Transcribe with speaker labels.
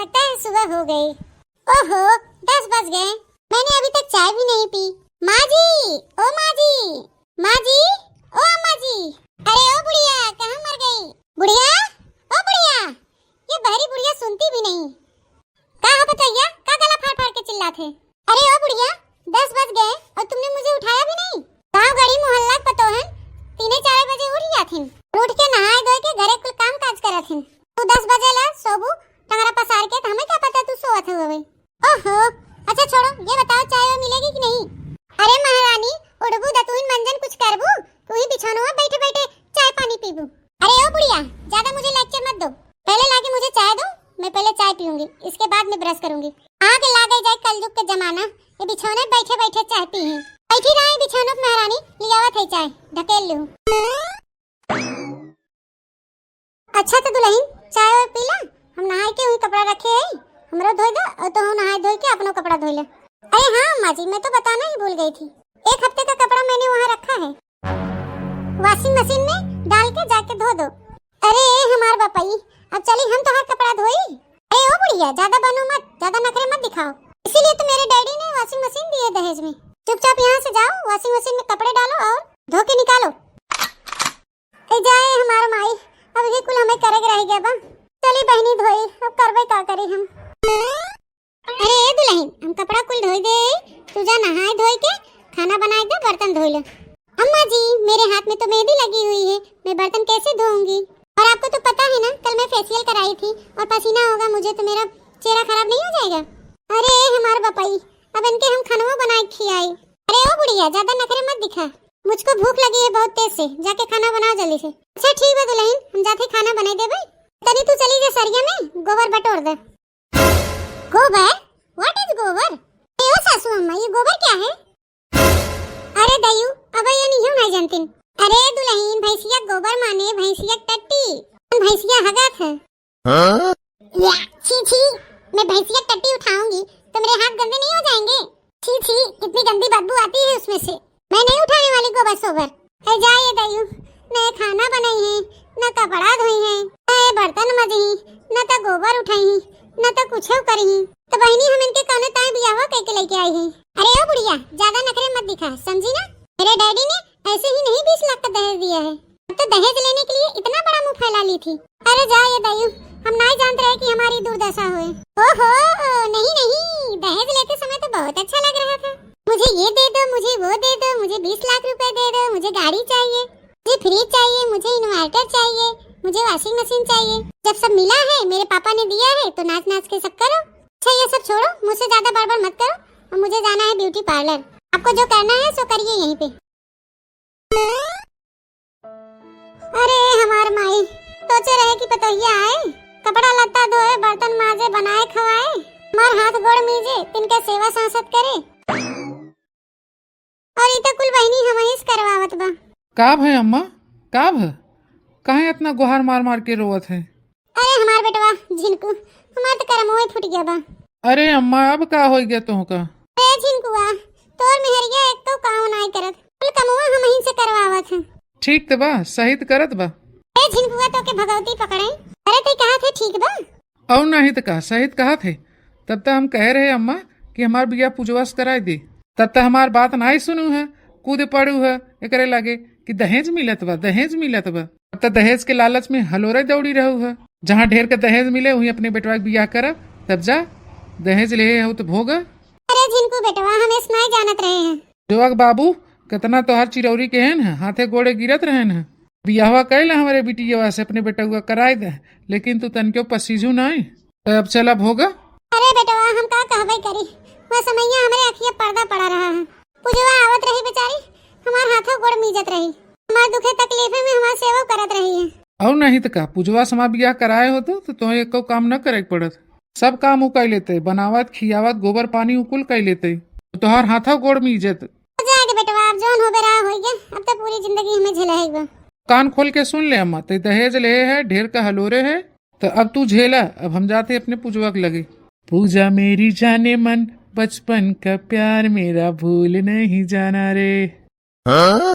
Speaker 1: लगता है सुबह हो गई। ओहो 10 बज गए, मैंने अभी तक चाय भी नहीं पी। माँ जी, ओ माँ जी, माँ जी, ओ अम्मा जी। अरे ओ बुढ़िया, कहाँ मर गई? बुढ़िया, ओ बुढ़िया, ये बहरी बुढ़िया सुनती भी नहीं। कहाँ बताइए, का गला फाड़ फाड़ के चिल्लाते? अरे ओ बुढ़िया, 10 बज गए और तुमने मुझे उठाया भी नहीं। गाँव गड़ी मोहल्ला पतो है, 3-4 बजे उठ जाथिन, उठ के नहाए धोए के घरे कुल काम काज करथिन। तू 10 बजे ला सोबू टंगरा पसार के, हमें क्या पता तू सोवत होवे। ओहो, अच्छा छोड़ो, ये बताओ चाय मिलेगी कि नहीं? अरे महारानी, उड़बू दतुइन मंजन कुछ करबू, तू ही बिछानो में बैठे बैठे चाय पानी पीबू। अरे ओ बुढ़िया, ज्यादा मुझे लेक्चर मत दो, पहले लाके मुझे चाय दो, मैं पहले चाय पीऊंगी, इसके बाद मैं ब्रश करूंगी। आके लागे जाए कलयुग के जमाना, ये बिछौने बैठे बैठे चाय पी है। बैठी रही बिछौनों पे महारानी, लियावत है चाय, ढकेल लूं। अच्छा तो दुल्हन, चाय और पीला, हम नहाए के हुई कपड़ा रखे है, हमरो धोई दो और तो हम नहाए धोई के अपनो कपड़ा धोई ले। अरे हाँ अम्मा जी, मैं तो बताना ही भूल गई थी, 1 हफ्ते का कपड़ा मैंने वहाँ रखा है, वॉशिंग मशीन में डाल के जाके धो दो। अरे हमार बापाई, अब चली हम तो हर कपड़ा धोई। अरे ओ बुढ़िया, ज्यादा बनो मत, ज्यादा नखरे मत दिखाओ, इसीलिए तो मेरे डैडी ने वॉशिंग मशीन दी है दहेज में। चुपचाप यहाँ से जाओ, वॉशिंग मशीन में कपड़े डालो और धो के निकालो। जाए हमारा माई, अब ये कुल हमें करे रह गया बा। चली बहनी धोई, अब करबे का करी हम। अरे दुल्हन, हम कपड़ा कुल धोई दे, तू जा नहाए धोई के खाना बनाए दे, बर्तन धोई ले। अम्मा जी, मेरे हाथ में तो मेहंदी लगी हुई है, मैं बर्तन कैसे धोऊंगी? और आपको तो पता है ना, कल मैं फेशियल कराई थी और पसीना होगा मुझे तो मेरा चेहरा खराब नहीं हो जाएगा? अरे हमारे बापाई, अब इनके हम खाना बनाए खिलाई। अरे ओ बुढ़िया, ज्यादा नखरे मत दिखा, मुझको भूख लगी है बहुत तेज से, जाके खाना बनाओ जल्दी से। अच्छा ठीक है दुल्हन, हम जाते खाना बनाई दे भाई। तनी तू चली जा सरिया में गोबर बटोर दे। गोबर? व्हाट इज गोबर? ओ सासू अम्मा, ये गोबर क्या है? अरे दयू, अब ये नहीं जानती। अरे दुल्हन, भैंसिया गोबर माने भैंसिया टट्टी, भैंसिया हगत है। हाँ? छी छी, मैं भैंसिया टट्टी उठाऊंगी तो मेरे हाथ गंदे नहीं हो जाएंगे? छी छी, कितनी गंदी बदबू आती है उसमें से, मैं नहीं उठाने वाली गोबर सोबर। है जाए दयू, न खाना बनाई है, न कपड़ा धोई है, न बर्तन मजी, न तो गोबर उठाई, न तो कुछ करी, तो बहनी हम इनके कौने ताए बियाह कह के लेके आई है। अरे ओ बुढ़िया, ज्यादा नखरे मत दिखा, समझी ना? मेरे डैडी ने ऐसे ही नहीं 20 लाख का दहेज दिया है, अब तो दहेज लेने के लिए इतना बड़ा मुंह फैला ली थी। अरे जा ये दयू, हम नहीं जानते रहे कि हमारी दुर्दशा हुए। ओहो नहीं नहीं, दहेज लेते समय तो बहुत अच्छा लग रहा था, मुझे ये दे दो, मुझे वो दे दो, मुझे 20 लाख रुपए दे दो, मुझे गाड़ी चाहिए, मुझे फ्रिज चाहिए, मुझे इन्वर्टर चाहिए, मुझे वॉशिंग मशीन चाहिए। जब सब मिला है, मेरे पापा ने दिया है, तो नाच नाच के सब करो। अच्छा ये सब छोड़ो, मुझसे ज्यादा बड़बड़ मत करो, और मुझे जाना है ब्यूटी पार्लर, आपको जो करना है सो करिए यहीं पे। अरे हमार माई, सोचे रहे कि पतोहिया आए, कपड़ा लत्ता धोए, बर्तन माजे, बनाए खवाए, मार हाथ गोड़ मीजे, तिनके सेवा सांसद करे, और इतना कुल बहनी हमें करवावत बा।
Speaker 2: का भय अम्मा, का भ काहे इतना गुहार मार मार के रोवत है?
Speaker 1: अरे हमार बेटवा झिनकू, हमार तो करमोए फूट गया बा।
Speaker 2: अरे अम्मा, अब का हो गया तुमका?
Speaker 1: अरे झिनकुआ, तोर मेहरिया एक तो काम नहीं करत, कुल कमुआ हम ही से करवावत है।
Speaker 2: ठीक तो बा, सही तो करत बा।
Speaker 1: ए झिनकुआ, तो के भगवती पकड़े, अरे ते कहा थे ठीक बा?
Speaker 2: और नहीं तो का सही तो कहा थे, तब तक हम कह रहे अम्मा कि हमार बिया पूजवास कराई दी, तब तक हमार बात नहीं सुनू है, कूद पड़ू है, एकरे लगे कि दहेज मिलत बा, दहेज मिलत बा। अब तक दहेज के लालच में हलोरे दौड़ी रहू है, जहाँ ढेर के दहेज मिले वही अपने बेटवा के बियाह करब, तब जा दहेज ले हो तो भोग।
Speaker 1: अरे झिनकू बेटवा, हम इस नहीं जानत रहे हैं।
Speaker 2: जोग बाबू, कितना तोहर चिरौरी के हैं न, हाथे गोड़े गिरत रहे न, बियाहवा कैला हमारे बिटिया से अपने बेटा कराए दे, लेकिन तू तनके पसीजू नहीं, तो अब चला भोगा।
Speaker 1: अरे बेटवा, हम का कहबे करी, वह समैया हमारे अखिया पर्दा पड़ा रहा है, पूजवा आवत रही बेचारी, हमार हाथों गोड़ मीजत रही, हमार दुखे तकलीफे में हमार सेवा करत रही है।
Speaker 2: और नहीं तो का पूजवा समा बियाह कराए हो तो तुम्हें एक काम न करे पड़त, सब काम उ कर लेते, बनावत खियावत गोबर पानी उकुल कर लेते, तोहर हाथों गोड़ मीजत।
Speaker 1: जाके बेटवा, अब जौन हो बेरा हो गया, अब तो पूरी जिंदगी हमें झेलेगा।
Speaker 2: कान खोल के सुन ले अम्मा, ते दहेज ले है, ढेर का हलोरे है, तो अब तू झेला, अब हम जाते अपने पूजवा के लगे। पूजा मेरी जाने मन, बचपन का प्यार मेरा भूल नहीं जाना रे। हाँ?